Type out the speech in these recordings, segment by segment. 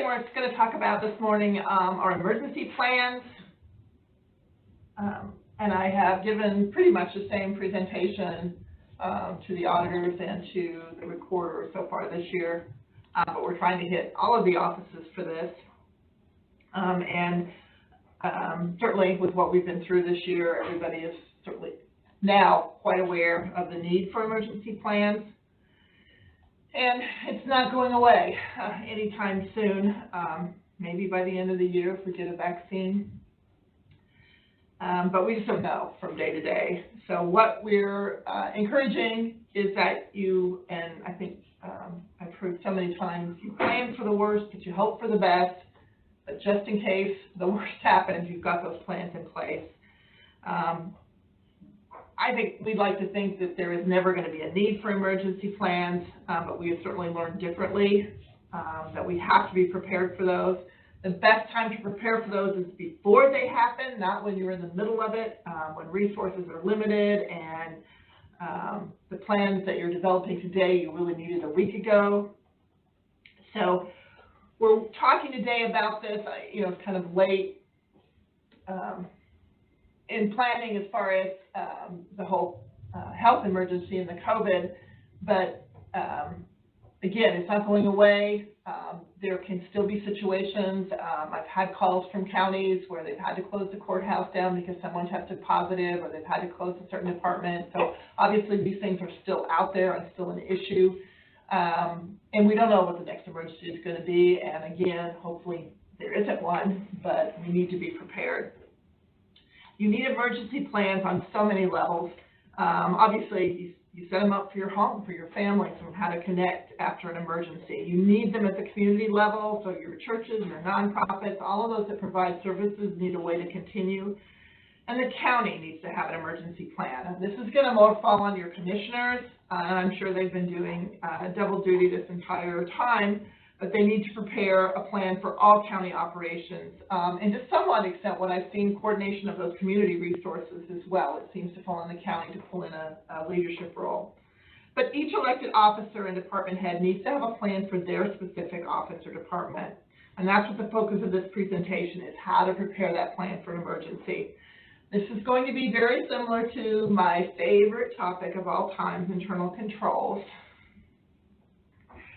we're going to talk about this morning are emergency plans. And I have given pretty much the same presentation to the auditors and to the recorder so far this year. But we're trying to hit all of the offices for this. Certainly with what we've been through this year, everybody is certainly now quite aware of the need for emergency plans. And it's not going away anytime soon, maybe by the end of the year if we get a vaccine. But we just don't know from day to day. So what we're encouraging is that you, and I think I've heard so many times, you plan for the worst, but you hope for the best. But just in case the worst happens, you've got those plans in place. I think we'd like to think that there is never going to be a need for emergency plans, but we have certainly learned differently, that we have to be prepared for those. The best time to prepare for those is before they happen, not when you're in the middle of it, when resources are limited and the plans that you're developing today you really needed a week ago. So we're talking today about this, it's kind of late in planning as far as the whole health emergency and the COVID, but again, it's not going away. There can still be situations. I've had calls from counties where they've had to close the courthouse down because someone tested positive, or they've had to close a certain department. So obviously these things are still out there and still an issue. And we don't know what the next emergency is going to be. And again, hopefully there isn't one, but we need to be prepared. You need emergency plans on so many levels. Obviously, you set them up for your home, for your families, from how to connect after an emergency. You need them at the community level, so your churches, your nonprofits, all of those that provide services need a way to continue. And the county needs to have an emergency plan. And this is going to more fall on your commissioners. I'm sure they've been doing double duty this entire time, but they need to prepare a plan for all county operations. And to somewhat extent, what I've seen, coordination of those community resources as well. It seems to fall on the county to pull in a leadership role. But each elected officer and department head needs to have a plan for their specific office or department. And that's what the focus of this presentation is, how to prepare that plan for an emergency. This is going to be very similar to my favorite topic of all time, internal controls.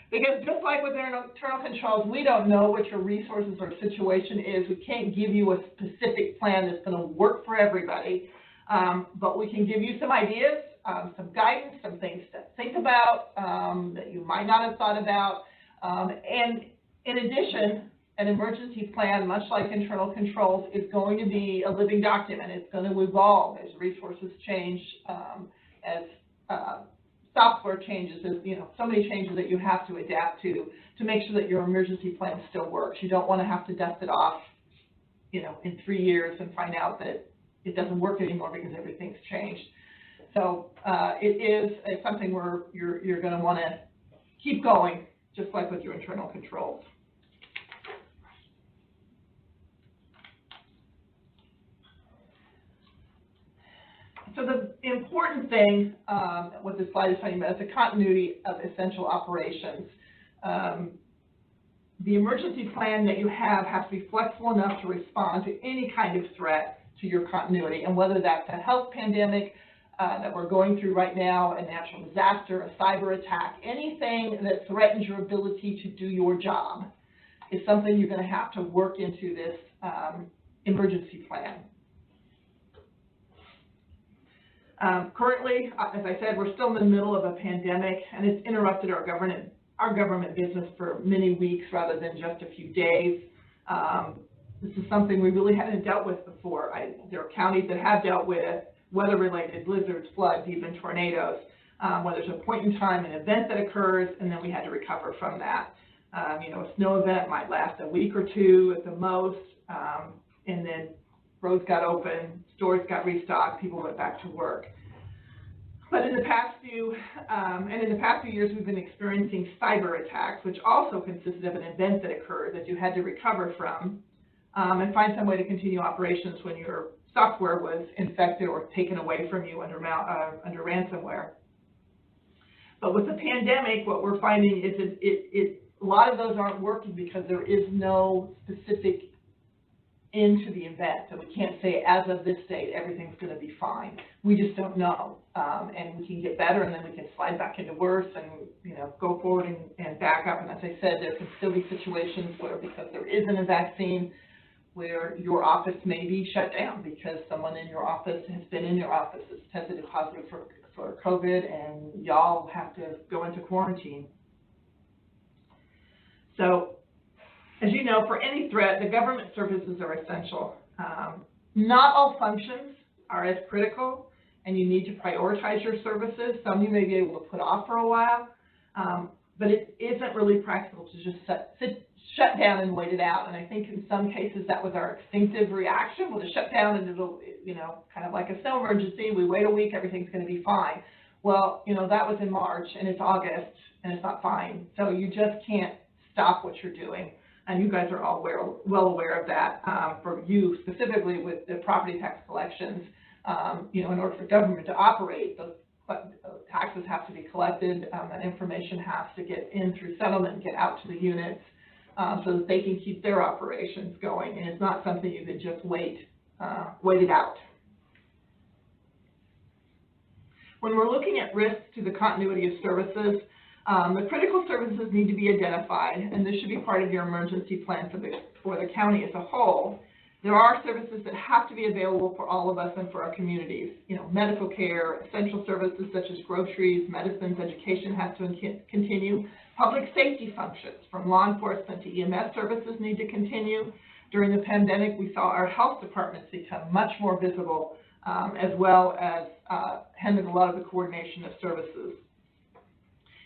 Because just like with internal controls, we don't know what your resources or situation is. We can't give you a specific plan that's going to work for everybody, but we can give you some ideas, some guidance, some things to think about that you might not have thought about. And in addition, an emergency plan, much like internal controls, is going to be a living document. It's going to evolve as resources change, as software changes, as so many changes that you have to adapt to make sure that your emergency plan still works. You don't want to have to dust it off, in 3 years and find out that it doesn't work anymore because everything's changed. So it's something where you're going to want to keep going, just like with your internal controls. So the important thing, what this slide is talking about, is the continuity of essential operations. The emergency plan that you have has to be flexible enough to respond to any kind of threat to your continuity, and whether that's a health pandemic that we're going through right now, a natural disaster, a cyber attack, anything that threatens your ability to do your job is something you're going to have to work into this emergency plan. Currently, as I said, we're still in the middle of a pandemic, and it's interrupted our government business for many weeks rather than just a few days. This is something we really hadn't dealt with before. There are counties that have dealt with weather-related blizzards, floods, even tornadoes, where there's a point in time, an event that occurs, and then we had to recover from that. A snow event might last a week or two at the most, and then roads got open, stores got restocked, people went back to work. But in the past few years, we've been experiencing cyber attacks, which also consisted of an event that occurred that you had to recover from and find some way to continue operations when your software was infected or taken away from you under ransomware. But with the pandemic, what we're finding is it a lot of those aren't working because there is no specific into the event. So we can't say as of this date everything's going to be fine. We just don't know, and we can get better, and then we can slide back into worse, and go forward and back up. And as I said, there can still be situations where, because there isn't a vaccine, where your office may be shut down because someone in your office has been in your office has tested positive for COVID, and y'all have to go into quarantine. So, as you know, for any threat, the government services are essential. Not all functions are as critical, and you need to prioritize your services. Some you may be able to put off for a while, but it isn't really practical to just shut down and wait it out. And I think in some cases that was our instinctive reaction. We'll just shut down and it'll, kind of like a snow emergency. We wait a week, everything's going to be fine. Well, that was in March, and it's August, and it's not fine. So you just can't stop what you're doing. And you guys are all well aware of that. For you specifically with the property tax collections, in order for government to operate, those taxes have to be collected. That information has to get in through settlement and get out to the units so that they can keep their operations going. And it's not something you could just wait it out. When we're looking at risks to the continuity of services, the critical services need to be identified, and this should be part of your emergency plan for the county as a whole. There are services that have to be available for all of us and for our communities. Medical care, essential services such as groceries, medicines, education has to continue. Public safety functions from law enforcement to EMS services need to continue. During the pandemic, we saw our health departments become much more visible, as well as handling a lot of the coordination of services.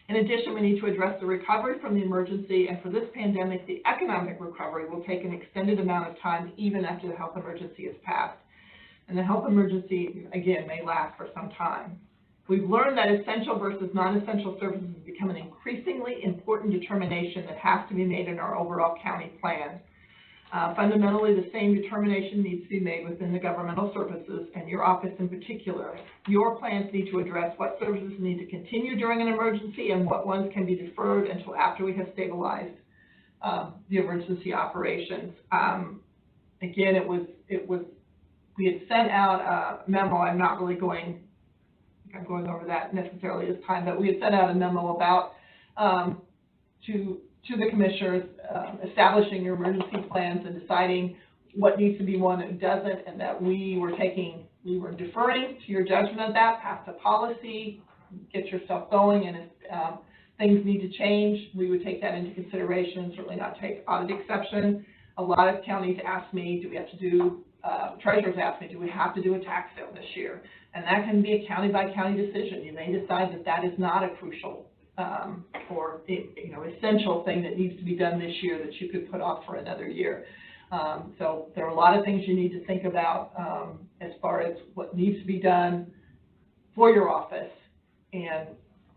In addition, we need to address the recovery from the emergency, and for this pandemic, the economic recovery will take an extended amount of time even after the health emergency is passed. And the health emergency, again, may last for some time. We've learned that essential versus non-essential services has become an increasingly important determination that has to be made in our overall county plan. Fundamentally, the same determination needs to be made within the governmental services and your office in particular. Your plans need to address what services need to continue during an emergency and what ones can be deferred until after we have stabilized the emergency operations. Again, we had sent out a memo. I'm going over that necessarily this time, but we had sent out a memo about to the commissioners, establishing your emergency plans and deciding what needs to be one and doesn't, and that we were deferring to your judgment of that, pass a policy, get yourself going, and if things need to change, we would take that into consideration and certainly not take audit exception. A lot of counties ask me, do we have to do, treasurers ask me, do we have to do a tax sale this year? And that can be a county by county decision. You may decide that that is not a crucial or essential thing that needs to be done this year that you could put off for another year. So there are a lot of things you need to think about as far as what needs to be done for your office and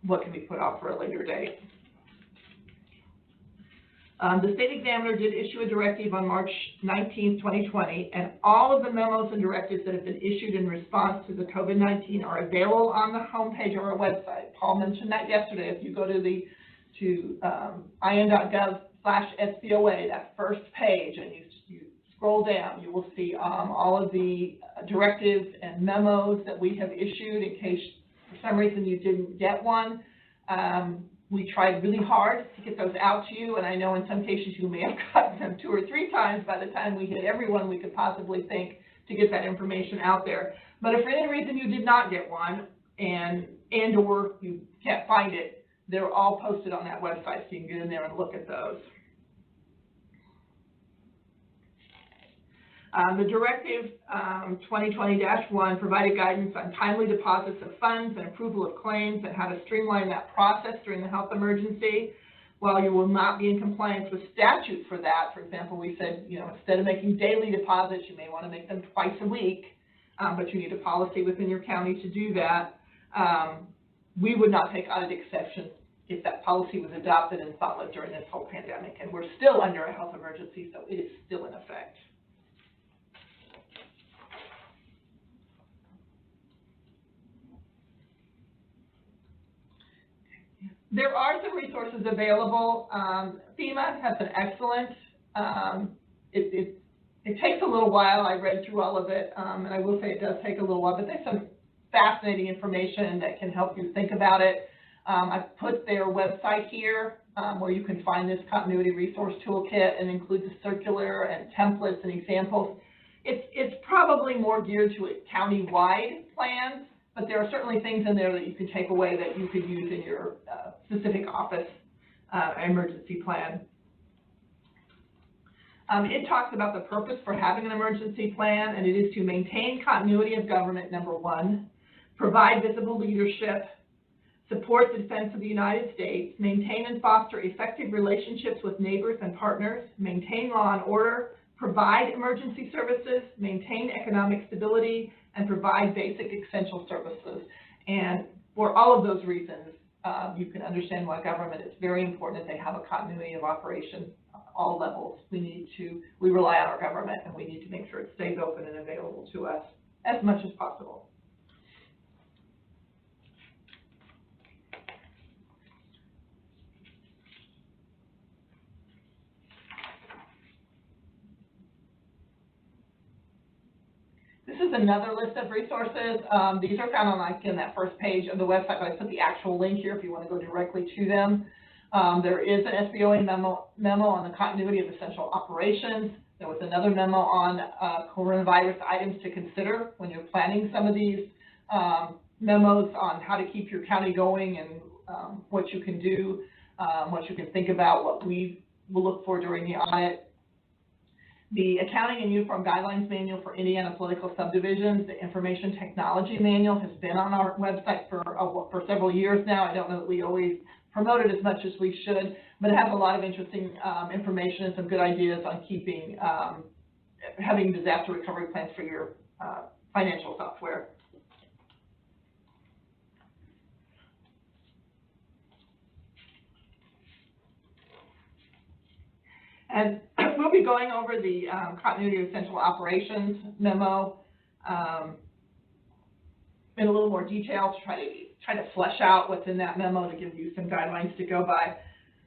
what can be put off for a later date. The state examiner did issue a directive on March 19, 2020, and all of the memos and directives that have been issued in response to the COVID-19 are available on the homepage of our website. Paul mentioned that yesterday. If you go to in.gov/SBOA, that first page, and you scroll down, you will see all of the directives and memos that we have issued in case for some reason you didn't get one. We tried really hard to get those out to you, and I know in some cases you may have gotten them 2 or 3 times by the time we hit everyone we could possibly think to get that information out there. But if for any reason you did not get one and or you can't find it, they're all posted on that website, so you can get in there and look at those. The Directive 2020-1 provided guidance on timely deposits of funds and approval of claims and how to streamline that process during the health emergency. While you will not be in compliance with statute for that, for example, we said, instead of making daily deposits, you may want to make them twice a week, but you need a policy within your county to do that. We would not take audit exception if that policy was adopted and followed during this whole pandemic. And we're still under a health emergency, so it is still in effect. There are some resources available. FEMA has an excellent, it takes a little while. I read through all of it, and I will say it does take a little while, but there's some fascinating information that can help you think about it. I've put their website here where you can find this continuity resource toolkit, and includes a circular and templates and examples. It's probably more geared to county-wide plans, but there are certainly things in there that you can take away that you could use in your specific office emergency plan. It talks about the purpose for having an emergency plan, and it is to maintain continuity of government, number one, provide visible leadership, support the defense of the United States, maintain and foster effective relationships with neighbors and partners, maintain law and order, provide emergency services, maintain economic stability, and provide basic essential services. And for all of those reasons, you can understand why government is very important that they have a continuity of operation at all levels. We rely on our government, and we need to make sure it stays open and available to us as much as possible. This is another list of resources. These are found on, like, in that first page of the website, but I put the actual link here if you want to go directly to them. There is an SBOA memo on the continuity of essential operations. There was another memo on coronavirus items to consider when you're planning some of these memos on how to keep your county going, and what you can do, what you can think about, what we will look for during the audit. The Accounting and Uniform Guidelines Manual for Indiana Political Subdivisions, the Information Technology Manual, has been on our website for several years now. I don't know that we always promote it as much as we should, but it has a lot of interesting information and some good ideas on keeping, having disaster recovery plans for your financial software. And we'll be going over the Continuity of Essential Operations memo in a little more detail to try to flesh out what's in that memo, to give you some guidelines to go by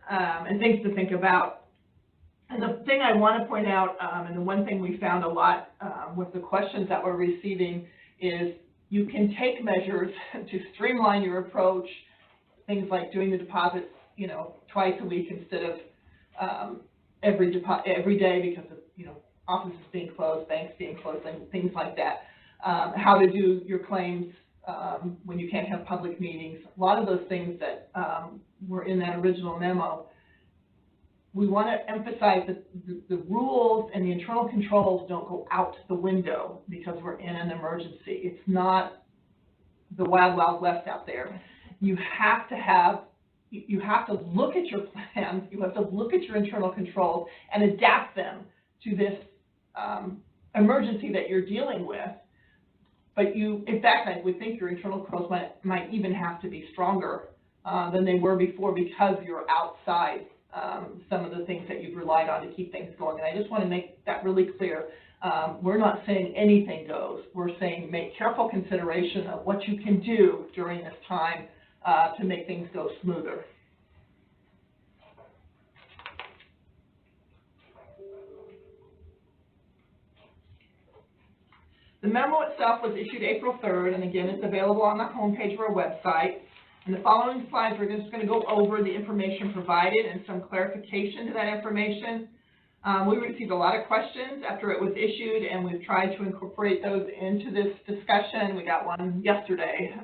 and things to think about. And the thing I want to point out, and the one thing we found a lot with the questions that we're receiving, is you can take measures to streamline your approach, things like doing the deposits, twice a week instead of every day, because of offices being closed, banks being closed, and things like that. How to do your claims when you can't have public meetings. A lot of those things that were in that original memo. We want to emphasize that the rules and the internal controls don't go out the window because we're in an emergency. It's not the wild, wild west out there. You have to look at your plans, you have to look at your internal controls and adapt them to this emergency that you're dealing with. But in fact, I would think your internal controls might even have to be stronger than they were before, because you're outside some of the things that you've relied on to keep things going. And I just want to make that really clear. We're not saying anything goes. We're saying make careful consideration of what you can do during this time to make things go smoother. The memo itself was issued April 3rd, and again, it's available on the homepage of our website. In the following slides, we're just going to go over the information provided and some clarification to that information. We received a lot of questions after it was issued, and we've tried to incorporate those into this discussion. We got one yesterday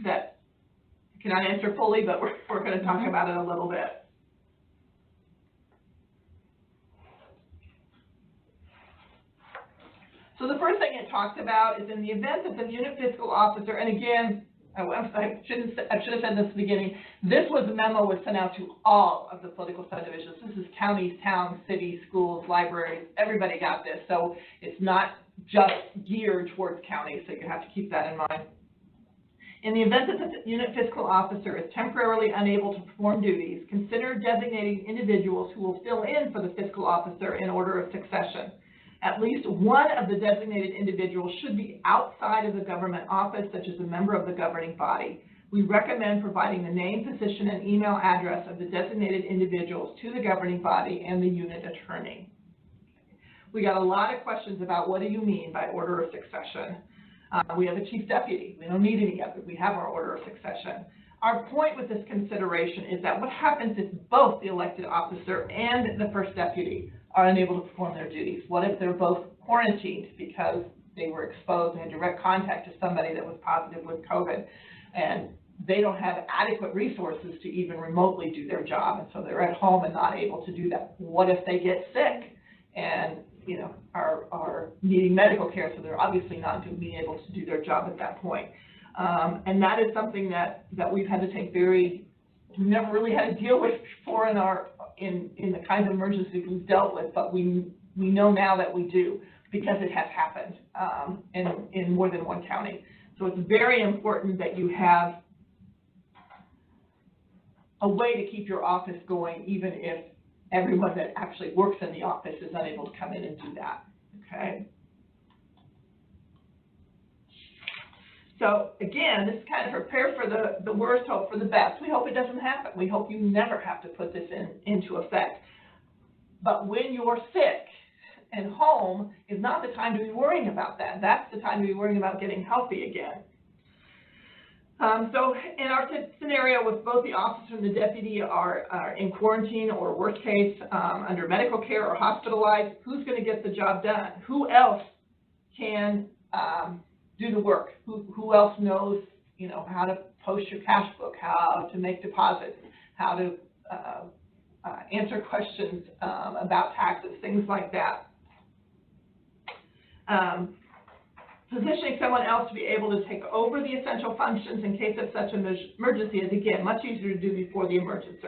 that I cannot answer fully, but we're going to talk about it a little bit. So the first thing it talks about is in the event that the unit fiscal officer, and again, I should have said this at the beginning, this was a memo was sent out to all of the political subdivisions. This is counties, towns, cities, schools, libraries, everybody got this. So it's not just geared towards counties, so you have to keep that in mind. In the event that the unit fiscal officer is temporarily unable to perform duties, consider designating individuals who will fill in for the fiscal officer in order of succession. At least one of the designated individuals should be outside of the government office, such as a member of the governing body. We recommend providing the name, position, and email address of the designated individuals to the governing body and the unit attorney. We got a lot of questions about what do you mean by order of succession. We have a chief deputy. We don't need any of it. We have our order of succession. Our point with this consideration is that what happens if both the elected officer and the first deputy are unable to perform their duties? What if they're both quarantined because they were exposed and had direct contact to somebody that was positive with COVID, and they don't have adequate resources to even remotely do their job, and so they're at home and not able to do that? What if they get sick and are needing medical care, so they're obviously not being able to do their job at that point? And that is something that we've had to take we've never really had to deal with before in the kinds of emergencies we've dealt with, but we know now that we do, because it has happened in more than one county. So it's very important that you have a way to keep your office going, even if everyone that actually works in the office is unable to come in and do that, okay? So again, this is kind of prepare for the worst, hope for the best. We hope it doesn't happen. We hope you never have to put this into effect. But when you're sick and home is not the time to be worrying about that. That's the time to be worrying about getting healthy again. So in our scenario, with both the officer and the deputy are in quarantine, or worst case, under medical care or hospitalized, who's going to get the job done? Who else can do the work? Who else knows, how to post your cash book, how to make deposits, how to answer questions about taxes, things like that. Positioning someone else to be able to take over the essential functions in case of such an emergency is, again, much easier to do before the emergency,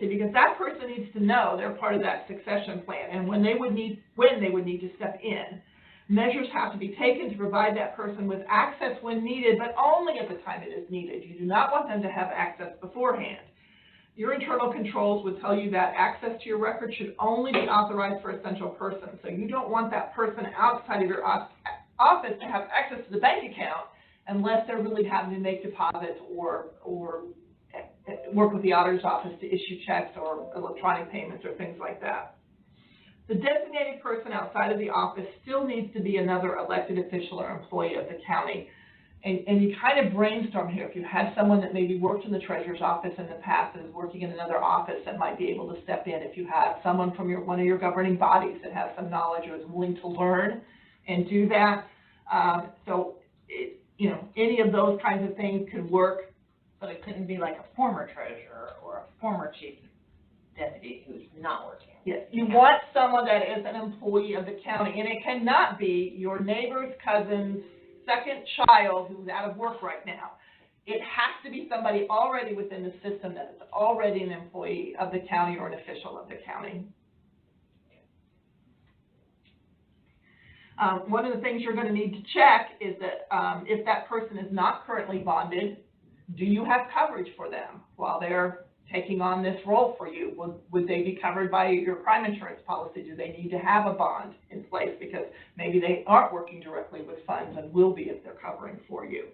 because that person needs to know they're part of that succession plan, and when they would need to step in. Measures have to be taken to provide that person with access when needed, but only at the time it is needed. You do not want them to have access beforehand. Your internal controls would tell you that access to your record should only be authorized for essential persons. So you don't want that person outside of your office to have access to the bank account unless they're really having to make deposits or work with the auditor's office to issue checks or electronic payments or things like that. The designated person outside of the office still needs to be another elected official or employee of the county. And you kind of brainstorm here. If you had someone that maybe worked in the treasurer's office in the past and is working in another office that might be able to step in. If you have someone from one of your governing bodies that has some knowledge or is willing to learn and do that. Any of those kinds of things could work. But it couldn't be like a former treasurer or a former chief deputy who's not working. Yes, you want someone that is an employee of the county, and it cannot be your neighbor's cousin's second child who's out of work right now. It has to be somebody already within the system that is already an employee of the county or an official of the county. One of the things you're going to need to check is that if that person is not currently bonded, do you have coverage for them while they're taking on this role for you? Would they be covered by your crime insurance policy? Do they need to have a bond in place because maybe they aren't working directly with funds and will be if they're covering for you?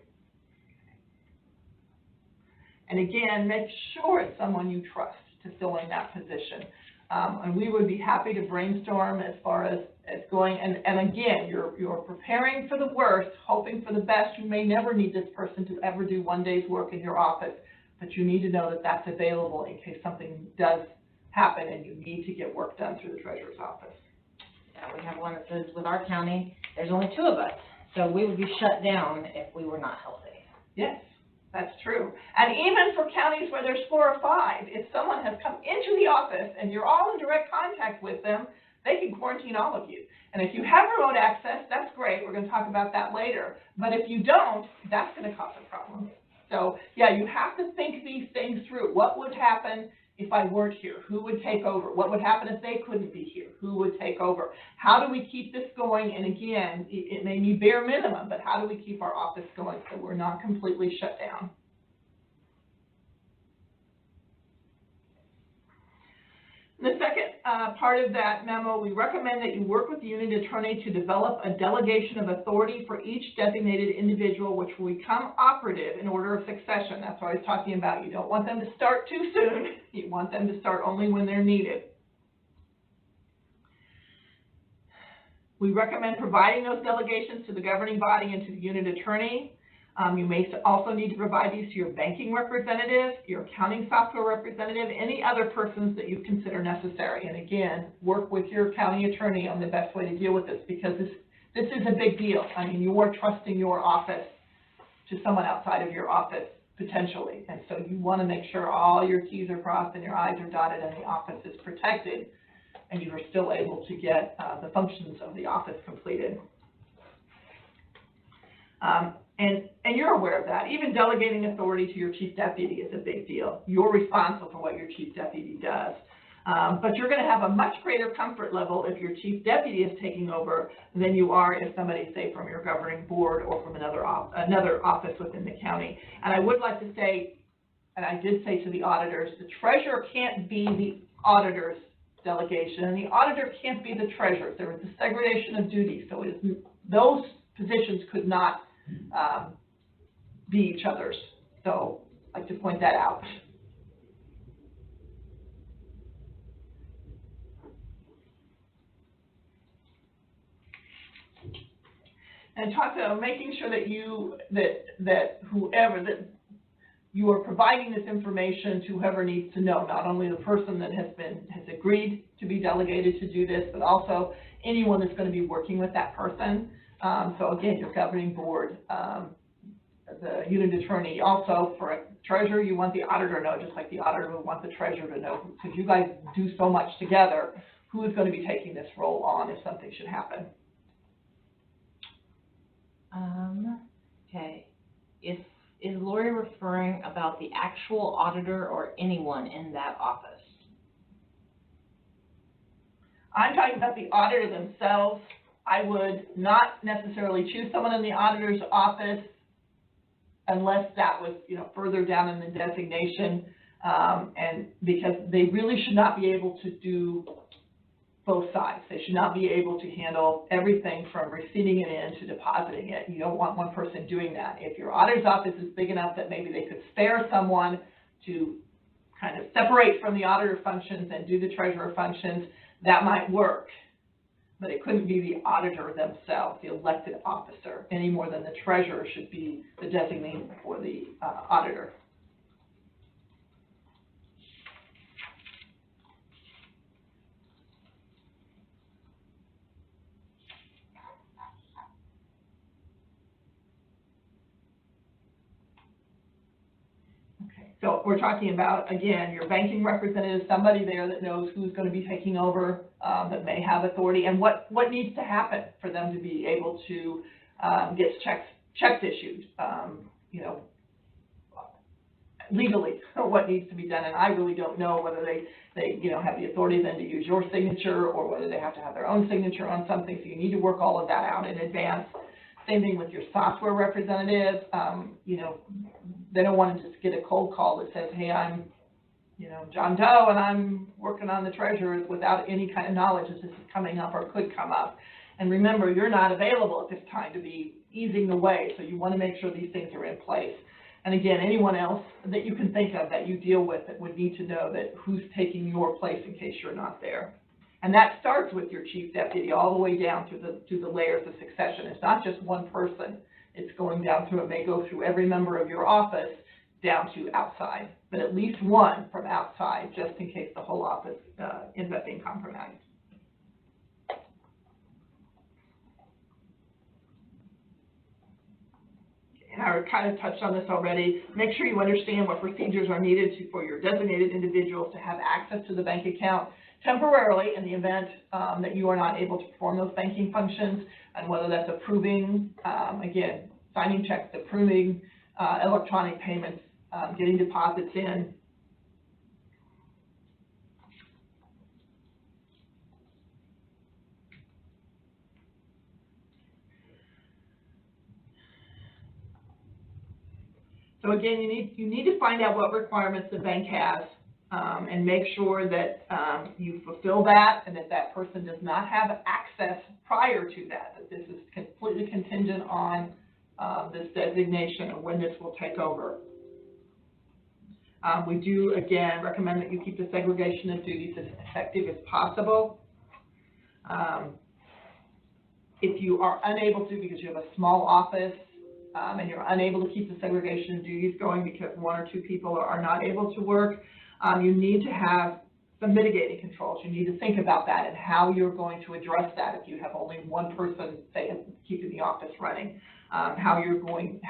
And again, make sure it's someone you trust to fill in that position. And we would be happy to brainstorm as far as going, and again, you're preparing for the worst, hoping for the best. You may never need this person to ever do one day's work in your office, but you need to know that that's available in case something does happen and you need to get work done through the treasurer's office. Yeah, we have one that says with our county, there's only 2 of us, so we would be shut down if we were not healthy. Yes, that's true. And even for counties where there's 4 or 5, if someone has come into the office and you're all in direct contact with them, they can quarantine all of you. And if you have remote access, that's great. We're going to talk about that later. But if you don't, that's going to cause a problem. So, yeah, you have to think these things through. What would happen if I weren't here? Who would take over? What would happen if they couldn't be here? Who would take over? How do we keep this going? And again, it may be bare minimum, but how do we keep our office going so we're not completely shut down? The second part of that memo, we recommend that you work with the unit attorney to develop a delegation of authority for each designated individual, which will become operative in order of succession. That's what I was talking about. You don't want them to start too soon. You want them to start only when they're needed. We recommend providing those delegations to the governing body and to the unit attorney. You may also need to provide these to your banking representative, your accounting software representative, any other persons that you consider necessary. And again, work with your county attorney on the best way to deal with this, because this is a big deal. I mean, you are trusting your office to someone outside of your office, potentially. And so you want to make sure all your T's are crossed and your I's are dotted and the office is protected, and you are still able to get the functions of the office completed. And you're aware of that. Even delegating authority to your chief deputy is a big deal. You're responsible for what your chief deputy does. But you're going to have a much greater comfort level if your chief deputy is taking over than you are if somebody, say, from your governing board or from another office within the county. And I would like to say, and I did say to the auditors, the treasurer can't be the auditor's delegation, and the auditor can't be the treasurer. There is a segregation of duties, so those positions could not be each other's. So I'd like to point that out. And talk about making sure that whoever you are providing this information to whoever needs to know, not only the person that has agreed to be delegated to do this, but also anyone that's going to be working with that person. So again, your governing board, the unit attorney. Also, for a treasurer, you want the auditor to know, just like the auditor would want the treasurer to know, because you guys do so much together. Who is going to be taking this role on if something should happen? Okay. Is Lori referring about the actual auditor or anyone in that office? I'm talking about the auditor themselves. I would not necessarily choose someone in the auditor's office unless that was, further down in the designation, and because they really should not be able to do both sides. They should not be able to handle everything from receiving it in to depositing it. You don't want one person doing that. If your auditor's office is big enough that maybe they could spare someone to kind of separate from the auditor functions and do the treasurer functions, that might work. But it couldn't be the auditor themselves, the elected officer, any more than the treasurer should be the designee for the auditor. So we're talking about, again, your banking representative, somebody there that knows who's going to be taking over, that may have authority, and what needs to happen for them to be able to get checks issued, legally, what needs to be done. And I really don't know whether they have the authority then to use your signature or whether they have to have their own signature on something. So you need to work all of that out in advance. Same thing with your software representative. They don't want to just get a cold call that says, hey, I'm, John Doe, and I'm working on the treasurer, without any kind of knowledge that this is coming up or could come up. And remember, you're not available at this time to be easing the way, so you want to make sure these things are in place. And again, anyone else that you can think of that you deal with that would need to know that who's taking your place in case you're not there. And that starts with your chief deputy all the way down to the layers of succession. It's not just one person. It's going down through, it may go through every member of your office down to outside, but at least one from outside, just in case the whole office ends up being compromised. And I kind of touched on this already. Make sure you understand what procedures are needed for your designated individuals to have access to the bank account temporarily in the event that you are not able to perform those banking functions, and whether that's approving, again, signing checks, approving electronic payments, getting deposits in. So again, you need to find out what requirements the bank has and make sure that you fulfill that and that that person does not have access prior to that, that this is completely contingent on this designation and when this will take over. We do, again, recommend that you keep the segregation of duties as effective as possible. If you are unable to, because you have a small office, and you're unable to keep the segregation of duties going because one or two people are not able to work, you need to have some mitigating controls. You need to think about that and how you're going to address that if you have only one person, say, keeping the office running. How you're going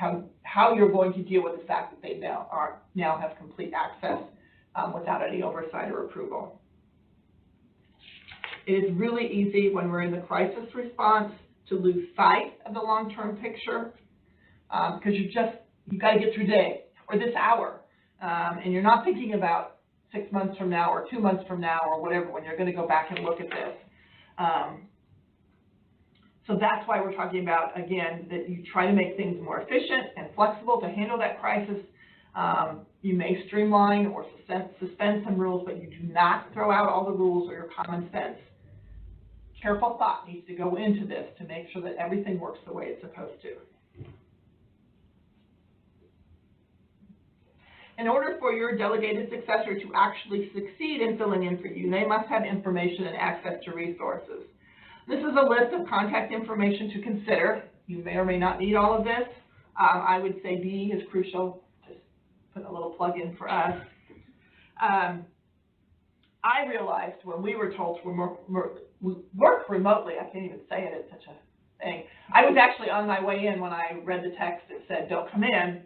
to deal with the fact that they now have complete access without any oversight or approval. It is really easy when we're in the crisis response to lose sight of the long-term picture because you've got to get through today or this hour, and you're not thinking about 6 months from now or 2 months from now or whatever when you're going to go back and look at this. So that's why we're talking about, again, that you try to make things more efficient and flexible to handle that crisis. You may streamline or suspend some rules, but you do not throw out all the rules or your common sense. Careful thought needs to go into this to make sure that everything works the way it's supposed to. In order for your delegated successor to actually succeed in filling in for you, they must have information and access to resources. This is a list of contact information to consider. You may or may not need all of this. I would say B is crucial. Just put a little plug in for us. I realized when we were told to work remotely, I can't even say it, it's such a thing. I was actually on my way in when I read the text that said, don't come in.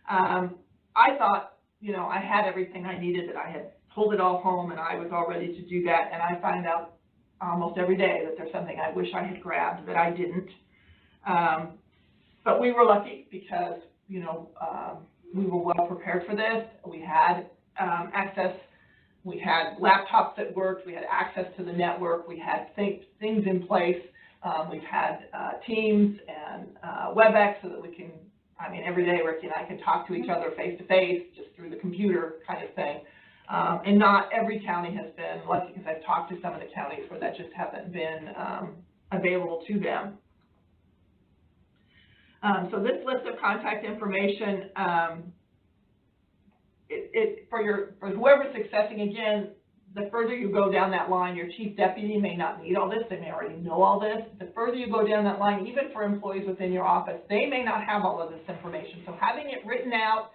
I thought, you know, I had everything I needed, that I had pulled it all home and I was all ready to do that, and I find out almost every day that there's something I wish I had grabbed that I didn't. But we were lucky because, you know, we were well prepared for this. We had access, we had laptops that worked, we had access to the network, we had things in place. We've had Teams and WebEx so that we can, I mean, every day Ricky and I can talk to each other face to face just through the computer kind of thing. And not every county has been lucky, because I've talked to some of the counties where that just hasn't been available to them. So this list of contact information, for whoever's successing, again, the further you go down that line, your chief deputy may not need all this, they may already know all this. The further you go down that line, even for employees within your office, they may not have all of this information. So having it written out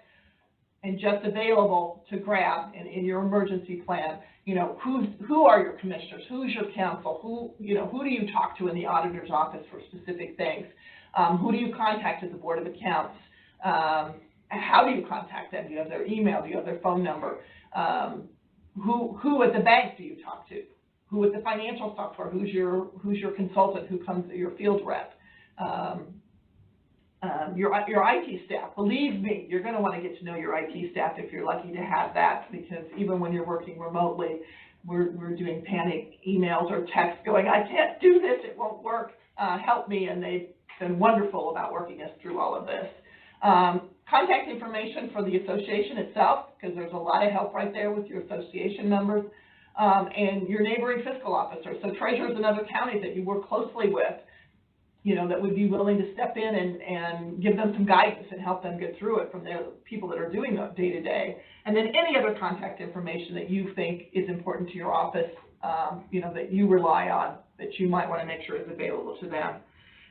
and just available to grab in your emergency plan, you know, who are your commissioners, who's your counsel, who do you talk to in the auditor's office for specific things, who do you contact at the Board of Accounts, how do you contact them, do you have their email, do you have their phone number, who at the bank do you talk to, who at the financial software, who's your consultant, who comes, your field rep, your IT staff. Believe me, you're going to want to get to know your IT staff if you're lucky to have that, because even when you're working remotely, we're doing panic emails or texts going, I can't do this, it won't work, help me, and they've been wonderful about working us through all of this. Contact information for the association itself, because there's a lot of help right there with your association members, and your neighboring fiscal officers, so treasurers in other counties that you work closely with, you know, that would be willing to step in and give them some guidance and help them get through it from the people that are doing the day-to-day. And then any other contact information that you think is important to your office, you know, that you rely on, that you might want to make sure is available to them.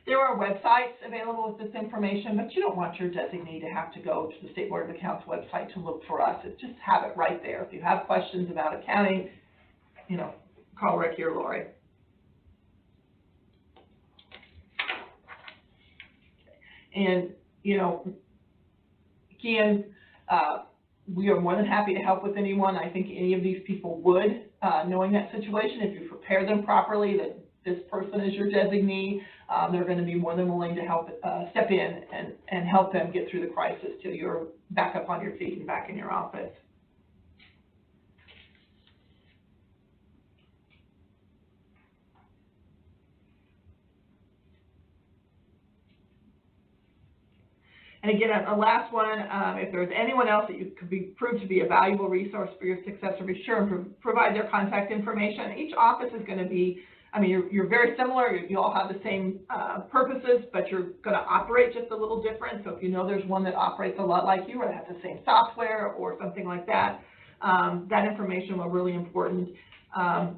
There are websites available with this information, but you don't want your designee to have to go to the State Board of Accounts website to look for us. Just have it right there. If you have questions about accounting, you know, call Ricky or Lori. And, you know, again, we are more than happy to help with anyone. I think any of these people would, knowing that situation, if you prepare them properly, that this person is your designee, they're going to be more than willing to help step in and help them get through the crisis till you're back up on your feet and back in your office. And again, the last one, if there's anyone else that you could be proved to be a valuable resource for your successor, be sure and provide their contact information. Each office is going to be, I mean, you're very similar. You all have the same purposes, but you're going to operate just a little different. So if you know there's one that operates a lot like you or has the same software or something like that, that information will be really important.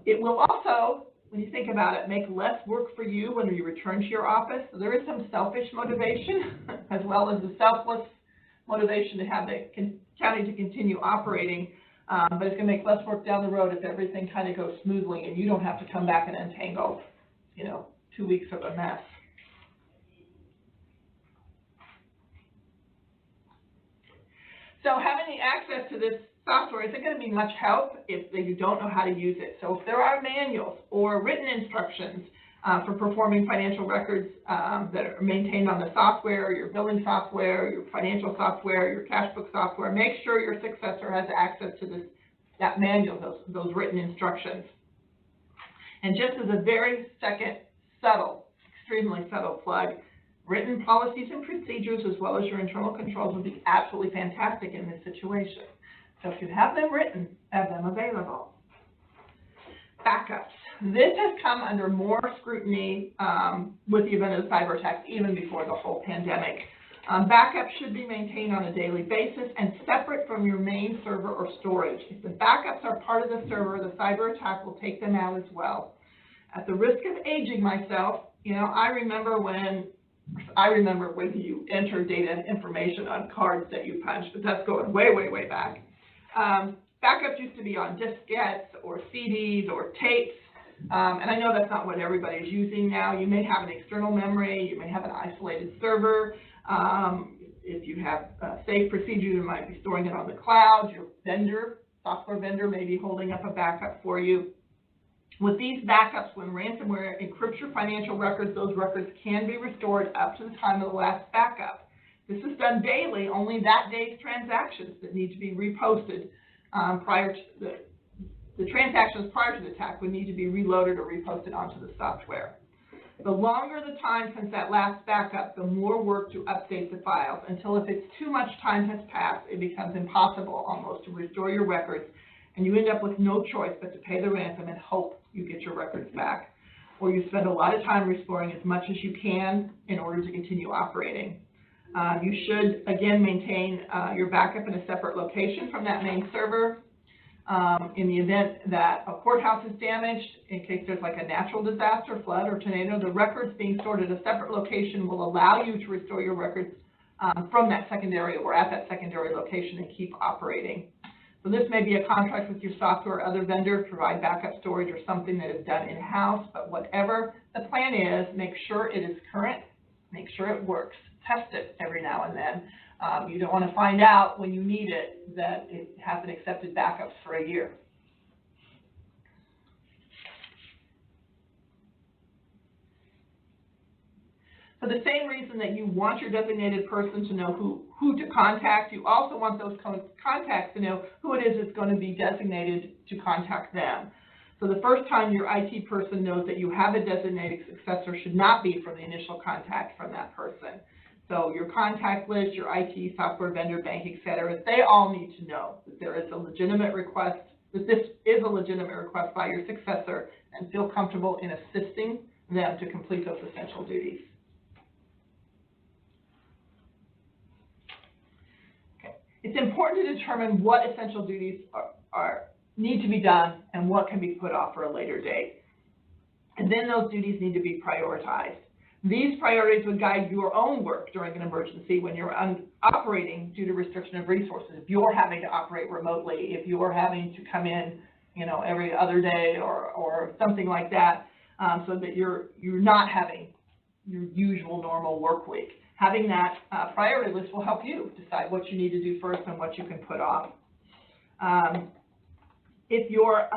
It will also, when you think about it, make less work for you when you return to your office. So there is some selfish motivation as well as the selfless motivation to have the county to continue operating, but it's going to make less work down the road if everything kind of goes smoothly and you don't have to come back and untangle, 2 weeks of a mess. So having the access to this software isn't going to be much help if you don't know how to use it. So if there are manuals or written instructions for performing financial records that are maintained on the software, your billing software, your financial software, your cash book software, make sure your successor has access to that manual, those written instructions. And just as a very second subtle, extremely subtle plug, written policies and procedures as well as your internal controls would be absolutely fantastic in this situation. So if you have them written, have them available. Backups. This has come under more scrutiny with the event of the cyber attack, even before the whole pandemic. Backups should be maintained on a daily basis and separate from your main server or storage. If the backups are part of the server, the cyber attack will take them out as well. At the risk of aging myself, I remember when you enter data information on cards that you punch, but that's going way, way, way back. Backups used to be on diskettes or CDs or tapes, and I know that's not what everybody's using now. You may have an external memory, you may have an isolated server. If you have safe procedures, you might be storing it on the cloud. Your software vendor may be holding up a backup for you. With these backups, when ransomware encrypts your financial records, those records can be restored up to the time of the last backup. This is done daily, only that day's transactions that need to be reposted prior to the transactions prior to the attack would need to be reloaded or reposted onto the software. The longer the time since that last backup, the more work to update the files, until if it's too much time has passed, it becomes impossible almost to restore your records, and you end up with no choice but to pay the ransom and hope you get your records back, or you spend a lot of time restoring as much as you can in order to continue operating. You should, again, maintain your backup in a separate location from that main server. In the event that a courthouse is damaged, in case there's like a natural disaster, flood, or tornado, the records being stored at a separate location will allow you to restore your records from that secondary or at that secondary location and keep operating. So this may be a contract with your software or other vendor to provide backup storage or something that is done in-house, but whatever the plan is, make sure it is current, make sure it works. Test it every now and then. You don't want to find out when you need it that it hasn't accepted backups for a year. For the same reason that you want your designated person to know who to contact, you also want those contacts to know who it is that's going to be designated to contact them. So the first time your IT person knows that you have a designated successor should not be from the initial contact from that person. So your contact list, your IT, software vendor, bank, etc., they all need to know that there is a legitimate request, that this is a legitimate request by your successor, and feel comfortable in assisting them to complete those essential duties. Okay. It's important to determine what essential duties need to be done and what can be put off for a later date. And then those duties need to be prioritized. These priorities would guide your own work during an emergency when you're operating due to restriction of resources. If you're having to operate remotely, if you're having to come in, every other day or something like that, so that you're not having your usual normal work week. Having that priority list will help you decide what you need to do first and what you can put off. If you're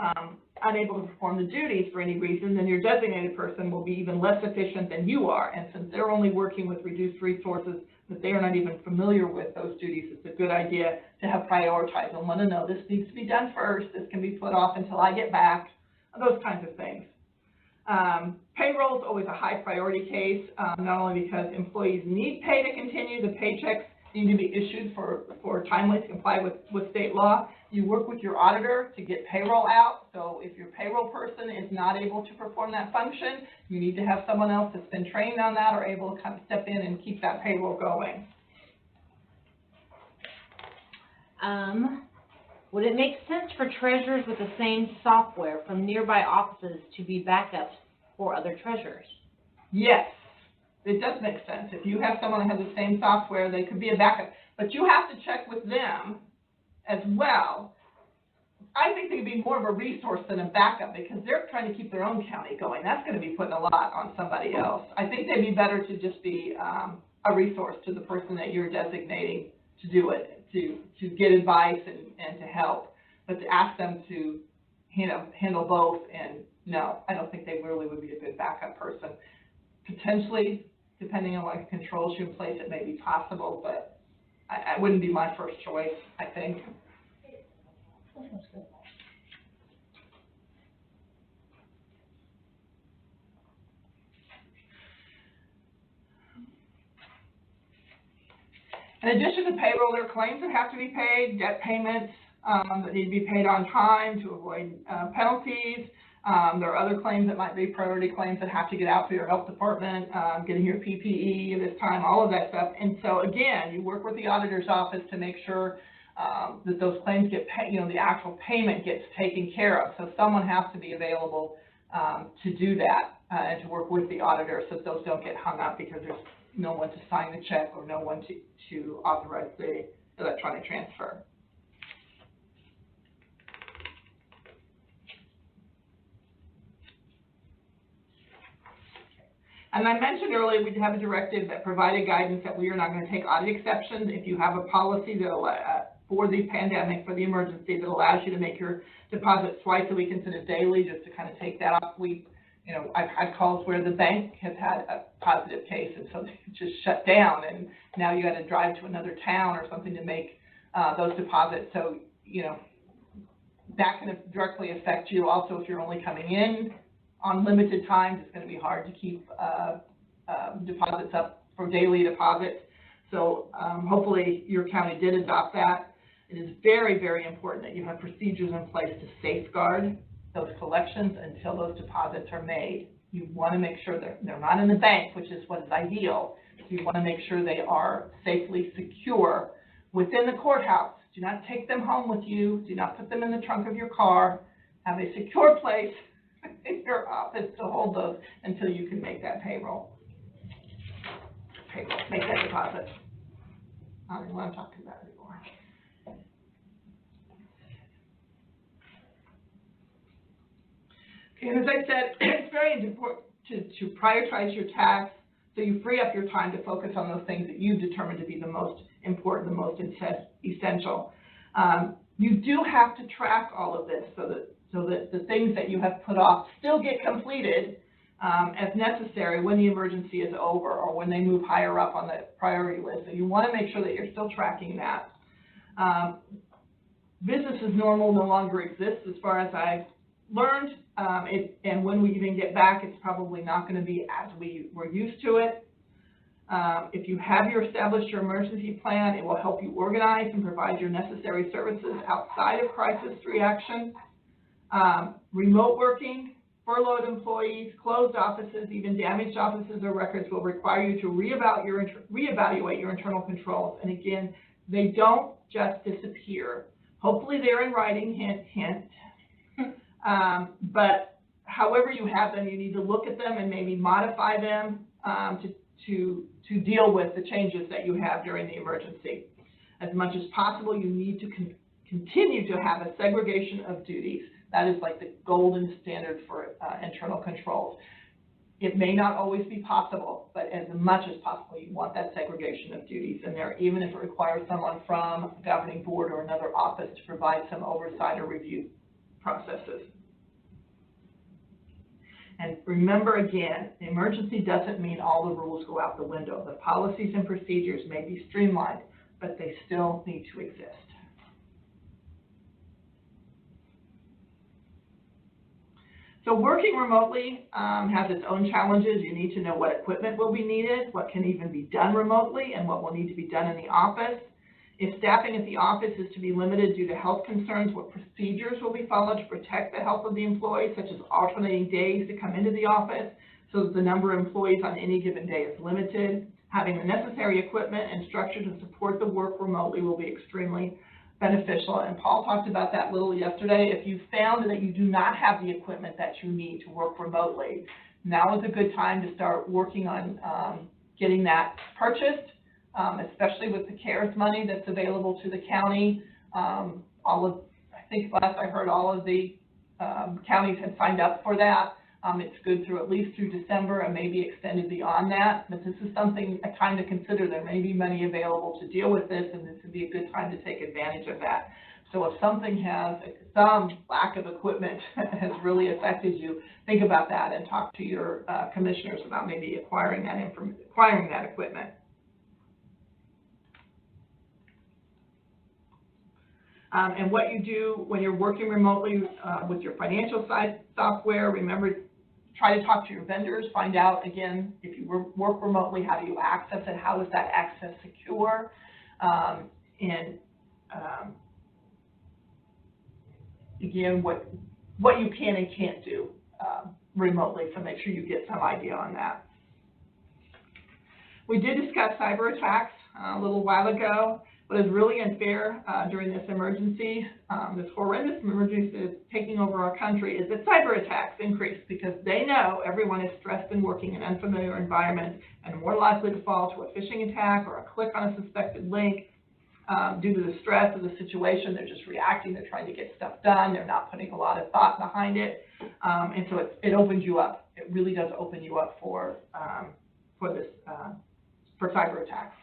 unable to perform the duties for any reason, then your designated person will be even less efficient than you are. And since they're only working with reduced resources that they are not even familiar with those duties, it's a good idea to have prioritized and let them know this needs to be done first, this can be put off until I get back, those kinds of things. Payroll is always a high priority case, not only because employees need pay to continue, the paychecks need to be issued for timely to comply with state law. You work with your auditor to get payroll out. So if your payroll person is not able to perform that function, you need to have someone else that's been trained on that or able to kind of step in and keep that payroll going. Would it make sense for treasurers with the same software from nearby offices to be backups for other treasurers? Yes, it does make sense. If you have someone that has the same software, they could be a backup. But you have to check with them as well. I think they could be more of a resource than a backup because they're trying to keep their own county going. That's going to be putting a lot on somebody else. I think they'd be better to just be a resource to the person that you're designating to do it, to get advice and to help. But to ask them to handle both, and no, I don't think they really would be a good backup person. Potentially, depending on what controls you in place, it may be possible, but I wouldn't be my first choice, I think. In addition to payroll, there are claims that have to be paid, debt payments that need to be paid on time to avoid penalties. There are other claims that might be priority claims that have to get out for your health department, getting your PPE this time, all of that stuff. And so again, you work with the auditor's office to make sure that those claims get paid, the actual payment gets taken care of. So someone has to be available to do that and to work with the auditor so those don't get hung up because there's no one to sign the check or no one to authorize the electronic transfer. And I mentioned earlier we have a directive that provided guidance that we are not going to take audit exceptions. If you have a policy that for the pandemic, for the emergency, that allows you to make your deposits twice a week instead of daily, just to kind of take that off. I've had calls where the bank has had a positive case, and so they just shut down, and now you got to drive to another town or something to make those deposits. So, that can directly affect you. Also, if you're only coming in on limited times, it's going to be hard to keep deposits up for daily deposits. So hopefully your county did adopt that. It is very, very important that you have procedures in place to safeguard those collections until those deposits are made. You want to make sure that they're not in the bank, which is what is ideal. So you want to make sure they are safely secure within the courthouse. Do not take them home with you. Do not put them in the trunk of your car. Have a secure place in your office to hold those until you can make that payroll. Make that deposit. I don't even want to talk about it anymore. Okay, and as I said, it's very important to prioritize your tasks so you free up your time to focus on those things that you've determined to be the most important, the most essential. You do have to track all of this so that the things that you have put off still get completed as necessary when the emergency is over or when they move higher up on the priority list. So you want to make sure that you're still tracking that. Business as normal no longer exists as far as I've learned, and when we even get back, it's probably not going to be as we were used to it. If you have established your emergency plan, it will help you organize and provide your necessary services outside of crisis reaction. Remote working, furloughed employees, closed offices, even damaged offices or records will require you to reevaluate your internal controls. And again, they don't just disappear. Hopefully they're in writing, hint, hint. But however you have them, you need to look at them and maybe modify them to deal with the changes that you have during the emergency. As much as possible, you need to continue to have a segregation of duties. That is like the golden standard for internal controls. It may not always be possible, but as much as possible, you want that segregation of duties in there, even if it requires someone from a governing board or another office to provide some oversight or review processes. And remember again, the emergency doesn't mean all the rules go out the window. The policies and procedures may be streamlined, but they still need to exist. So working remotely has its own challenges. You need to know what equipment will be needed, what can even be done remotely, and what will need to be done in the office. If staffing at the office is to be limited due to health concerns, what procedures will be followed to protect the health of the employees, such as alternating days to come into the office so that the number of employees on any given day is limited. Having the necessary equipment and structure to support the work remotely will be extremely beneficial, and Paul talked about that a little yesterday. If you found that you do not have the equipment that you need to work remotely, now is a good time to start working on getting that purchased, especially with the CARES money that's available to the county. I think last I heard, all of the counties had signed up for that. It's good through at least through December and maybe extended beyond that, but this is a time to consider. There may be money available to deal with this, and this would be a good time to take advantage of that. So if something has, some lack of equipment has really affected you, think about that and talk to your commissioners about maybe acquiring that equipment. And what you do when you're working remotely with your financial side software, remember, try to talk to your vendors, find out, again, if you work remotely, how do you access it, how is that access secure, again, what you can and can't do remotely, so make sure you get some idea on that. We did discuss cyber attacks a little while ago. What is really unfair during this emergency, this horrendous emergency that's taking over our country, is that cyber attacks increase because they know everyone is stressed and working in unfamiliar environments and more likely to fall to a phishing attack or a click on a suspected link. Due to the stress of the situation, they're just reacting, they're trying to get stuff done, they're not putting a lot of thought behind it, and so it opens you up. It really does open you up for cyber attacks.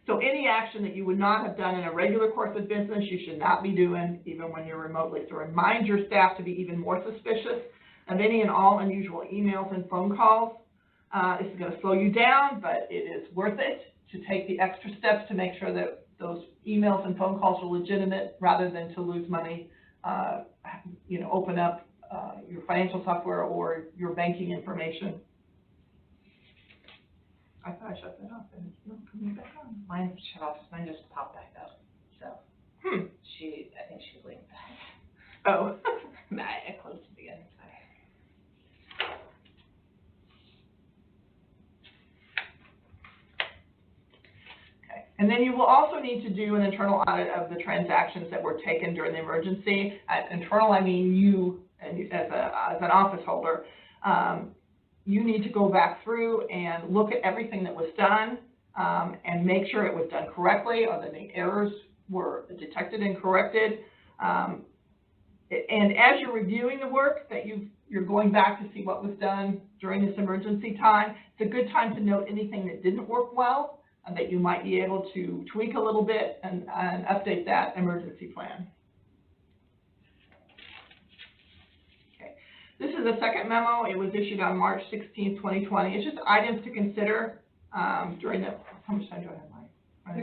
So any action that you would not have done in a regular course of business, you should not be doing even when you're remotely. So remind your staff to be even more suspicious of any and all unusual emails and phone calls. This is going to slow you down, but it is worth it to take the extra steps to make sure that those emails and phone calls are legitimate rather than to lose money. Open up your financial software or your banking information. I thought I shut that off and it's not coming back on. Mine shut off. Mine just popped back up. So I think she's leaving back. Oh. I closed it again. Okay. And then you will also need to do an internal audit of the transactions that were taken during the emergency. Internal, I mean you as an office holder. You need to go back through and look at everything that was done and make sure it was done correctly, or that the errors were detected and corrected. And as you're reviewing the work that you're going back to see what was done during this emergency time, it's a good time to note anything that didn't work well and that you might be able to tweak a little bit and update that emergency plan. This is the second memo. It was issued on March 16, 2020. It's just items to consider during the, how much time do I have?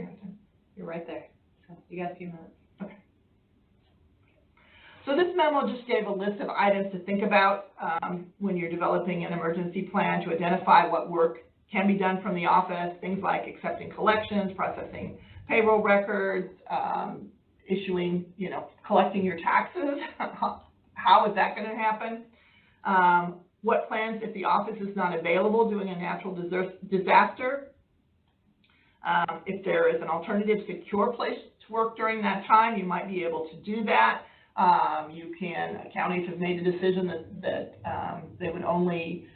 You're right there. So you got a few minutes. Okay. So this memo just gave a list of items to think about when you're developing an emergency plan, to identify what work can be done from the office, things like accepting collections, processing payroll records, issuing, collecting your taxes. How is that going to happen? What plans if the office is not available doing a natural disaster? If there is an alternative secure place to work during that time, you might be able to do that. Counties have made a decision that they would only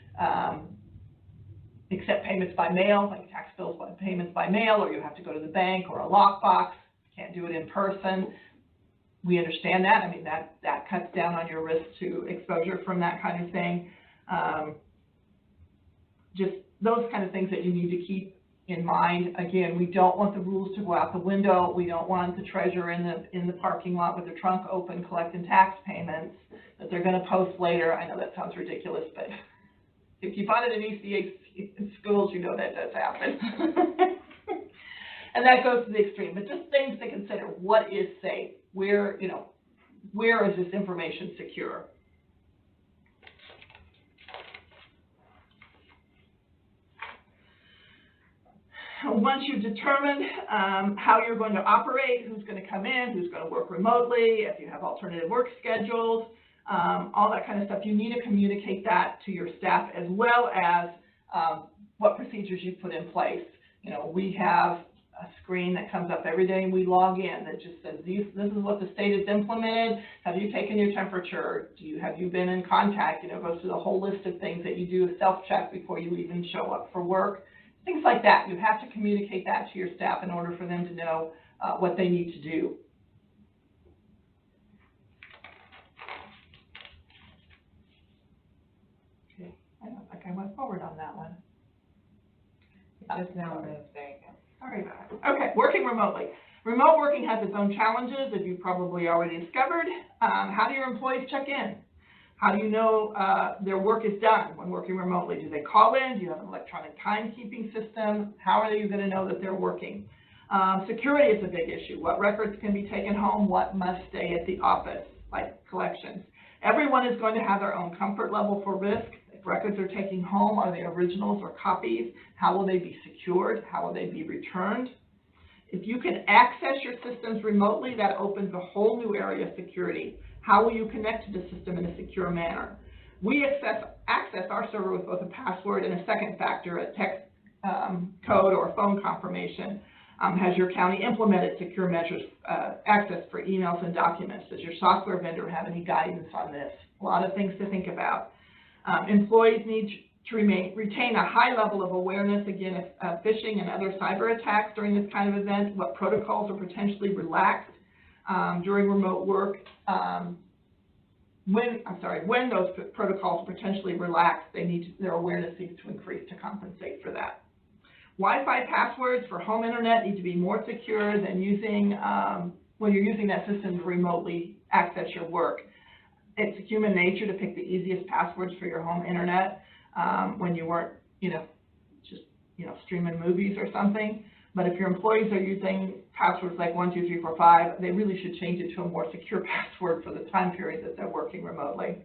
accept payments by mail, like tax bills payments by mail, or you have to go to the bank or a lockbox. Can't do it in person. We understand that. I mean, that cuts down on your risk to exposure from that kind of thing. Just those kind of things that you need to keep in mind. Again, we don't want the rules to go out the window. We don't want the treasurer in the parking lot with the trunk open collecting tax payments that they're going to post later. I know that sounds ridiculous, but if you find it in ECA schools, you know that does happen. And that goes to the extreme. But just things to consider. What is safe? Where is this information secure? once you've determined how you're going to operate, who's going to come in, who's going to work remotely, if you have alternative work schedules, all that kind of stuff, you need to communicate that to your staff, as well as what procedures you put in place. You know, we have a screen that comes up every day and we log in that just says, this is what the state has implemented. Have you taken your temperature? Have you been in contact? You know, it goes through the whole list of things that you do a self-check before you even show up for work. Things like that. You have to communicate that to your staff in order for them to know what they need to do. Okay, I don't think I went forward on that one. Just now moved, there you go. Sorry about it. Okay, working remotely. Remote working has its own challenges, as you probably already discovered. How do your employees check in? How do you know their work is done when working remotely? Do they call in? Do you have an electronic timekeeping system? How are you going to know that they're working? Security is a big issue. What records can be taken home? What must stay at the office, like collections? Everyone is going to have their own comfort level for risk. If records are taken home, are they originals or copies? How will they be secured? How will they be returned? If you can access your systems remotely, that opens a whole new area of security. How will you connect to the system in a secure manner? We access our server with both a password and a second factor, a text code or phone confirmation. Has your county implemented secure measures, access for emails and documents? Does your software vendor have any guidance on this? A lot of things to think about. Employees need to retain a high level of awareness, again, of phishing and other cyber attacks during this kind of event, what protocols are potentially relaxed during remote work. When those protocols are potentially relaxed, their awareness needs to increase to compensate for that. Wi-Fi passwords for home internet need to be more secure than when you're using that system to remotely access your work. It's human nature to pick the easiest passwords for your home internet when you weren't, just streaming movies or something. But if your employees are using passwords like 1, 2, 3, 4, 5, they really should change it to a more secure password for the time period that they're working remotely.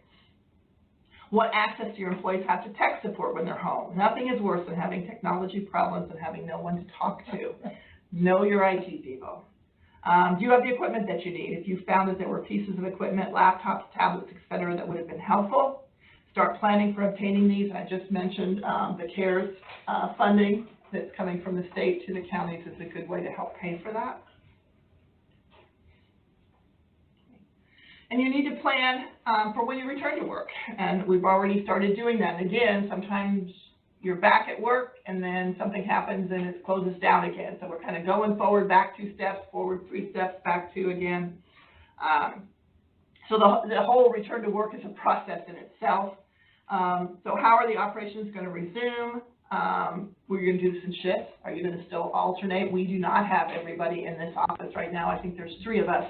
What access do your employees have to tech support when they're home? Nothing is worse than having technology problems and having no one to talk to. Know your IT people. Do you have the equipment that you need? If you found that there were pieces of equipment, laptops, tablets, etc., that would have been helpful, start planning for obtaining these. I just mentioned the CARES funding that's coming from the state to the counties is a good way to help pay for that. And you need to plan for when you return to work, and we've already started doing that. And again, sometimes you're back at work and then something happens and it closes down again. So we're kind of going forward, back 2 steps, forward 3 steps, back 2 again. So the whole return to work is a process in itself. So how are the operations going to resume? We're going to do some shifts. Are you going to still alternate? We do not have everybody in this office right now. I think there's 3 of us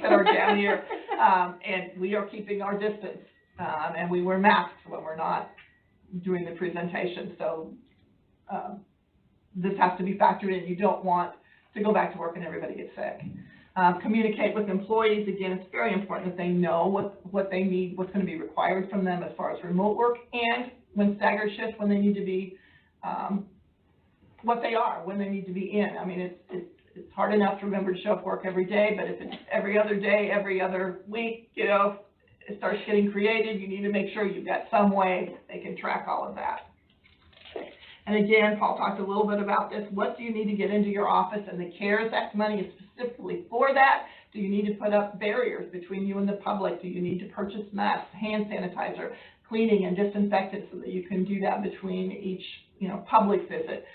that are down here, and we are keeping our distance, and we wear masks when we're not doing the presentation. So this has to be factored in. You don't want to go back to work and everybody gets sick. Communicate with employees. Again, it's very important that they know what they need, what's going to be required from them as far as remote work, and when staggered shifts, when they need to be, what they are, when they need to be in. I mean, it's hard enough to remember to show up work every day, but if it's every other day, every other week, it starts getting creative. You need to make sure you've got some way they can track all of that. And again, Paul talked a little bit about this. What do you need to get into your office? And the CARES Act money is specifically for that. Do you need to put up barriers between you and the public? Do you need to purchase masks, hand sanitizer, cleaning and disinfectant so that you can do that between each public visit?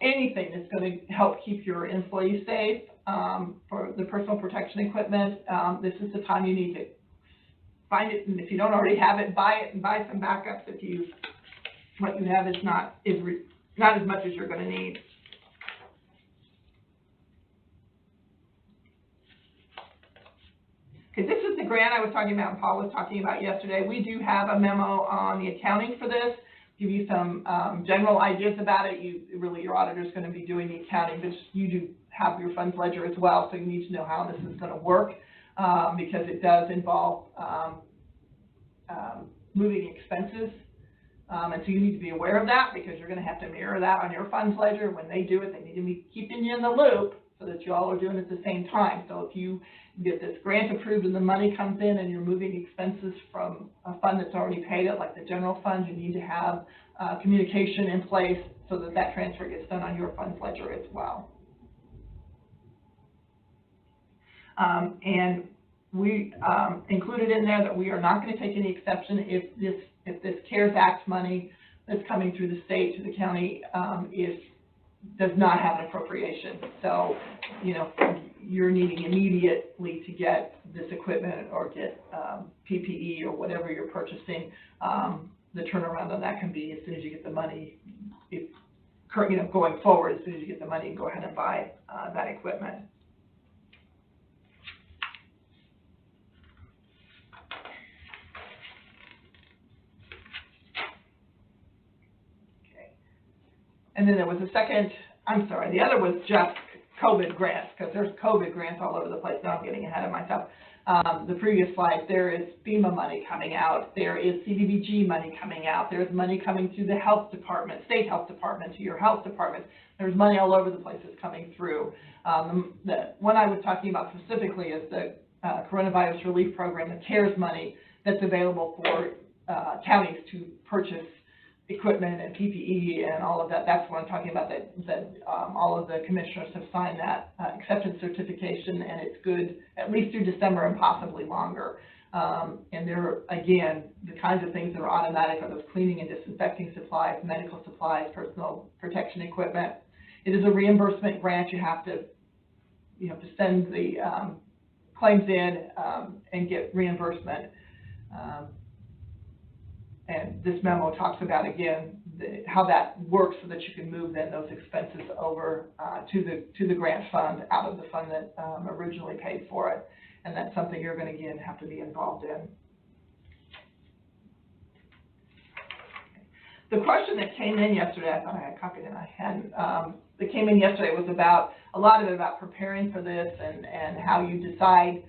Anything that's going to help keep your employees safe. For the personal protection equipment, this is the time you need to find it, and if you don't already have it, buy it and buy some backups if what you have is not as much as you're going to need. Okay, this is the grant I was talking about and Paul was talking about yesterday. We do have a memo on the accounting for this. Give you some general ideas about it. Your auditor is going to be doing the accounting, but you do have your funds ledger as well, so you need to know how this is going to work because it does involve moving expenses And so you need to be aware of that, because you're going to have to mirror that on your funds ledger. When they do it, they need to be keeping you in the loop so that you all are doing it at the same time. So if you get this grant approved and the money comes in and you're moving expenses from a fund that's already paid it, like the general fund, you need to have communication in place so that that transfer gets done on your funds ledger as well. And we included in there that we are not going to take any exception if this CARES Act money that's coming through the state to the county does not have an appropriation. So, you know, you're needing immediately to get this equipment or get PPE or whatever you're purchasing. The turnaround on that can be as soon as you get the money. Going forward, as soon as you get the money, go ahead and buy that equipment. And then there was a second, the other was just COVID grants, because there's COVID grants all over the place. Now I'm getting ahead of myself. The previous slide, there is FEMA money coming out. There is CDBG money coming out. There's money coming to the health department, state health department, to your health department. There's money all over the place that's coming through. The one I was talking about specifically is the coronavirus relief program, the CARES money that's available for counties to purchase equipment and PPE and all of that. That's what I'm talking about, that all of the commissioners have signed that acceptance certification, and it's good at least through December and possibly longer. And there, again, the kinds of things that are automatic are those cleaning and disinfecting supplies, medical supplies, personal protection equipment. It is a reimbursement grant. You have to send the claims in and get reimbursement. And this memo talks about, again, how that works so that you can move then those expenses over to the grant fund out of the fund that originally paid for it. And that's something you're going to, again, have to be involved in. The question that came in yesterday, I thought I had copied it, I hadn't, that came in yesterday was about, a lot of it about preparing for this and how you decide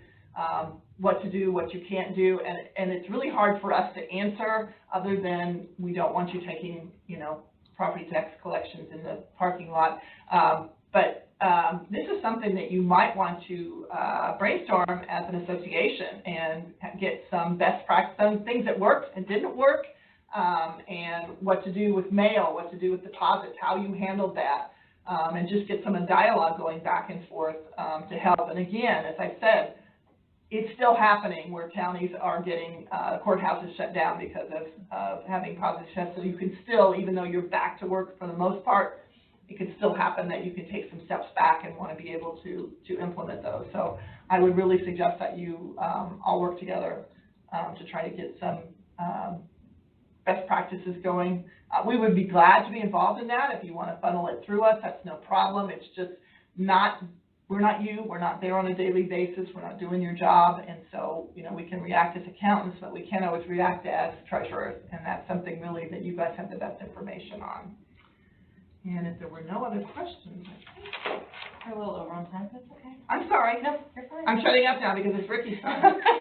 what to do, what you can't do, and it's really hard for us to answer, other than we don't want you taking, property tax collections in the parking lot. But this is something that you might want to brainstorm as an association and get some best practice, some things that worked and didn't work, and what to do with mail, what to do with deposits, how you handled that, and just get some dialogue going back and forth to help. And again, as I said, it's still happening where counties are getting courthouses shut down because of having positive tests. So you can still, even though you're back to work for the most part, it can still happen that you can take some steps back and want to be able to implement those. So I would really suggest that you all work together to try to get some best practices going. We would be glad to be involved in that. If you want to funnel it through us, that's no problem. It's just not. We're not you, we're not there on a daily basis, we're not doing your job, and so, we can react as accountants, but we can't always react as treasurers, and that's something really that you guys have the best information on. And if there were no other questions, I think we're a little over on time, that's okay. I'm sorry. No, you're fine. I'm shutting up now because it's Ricky's time.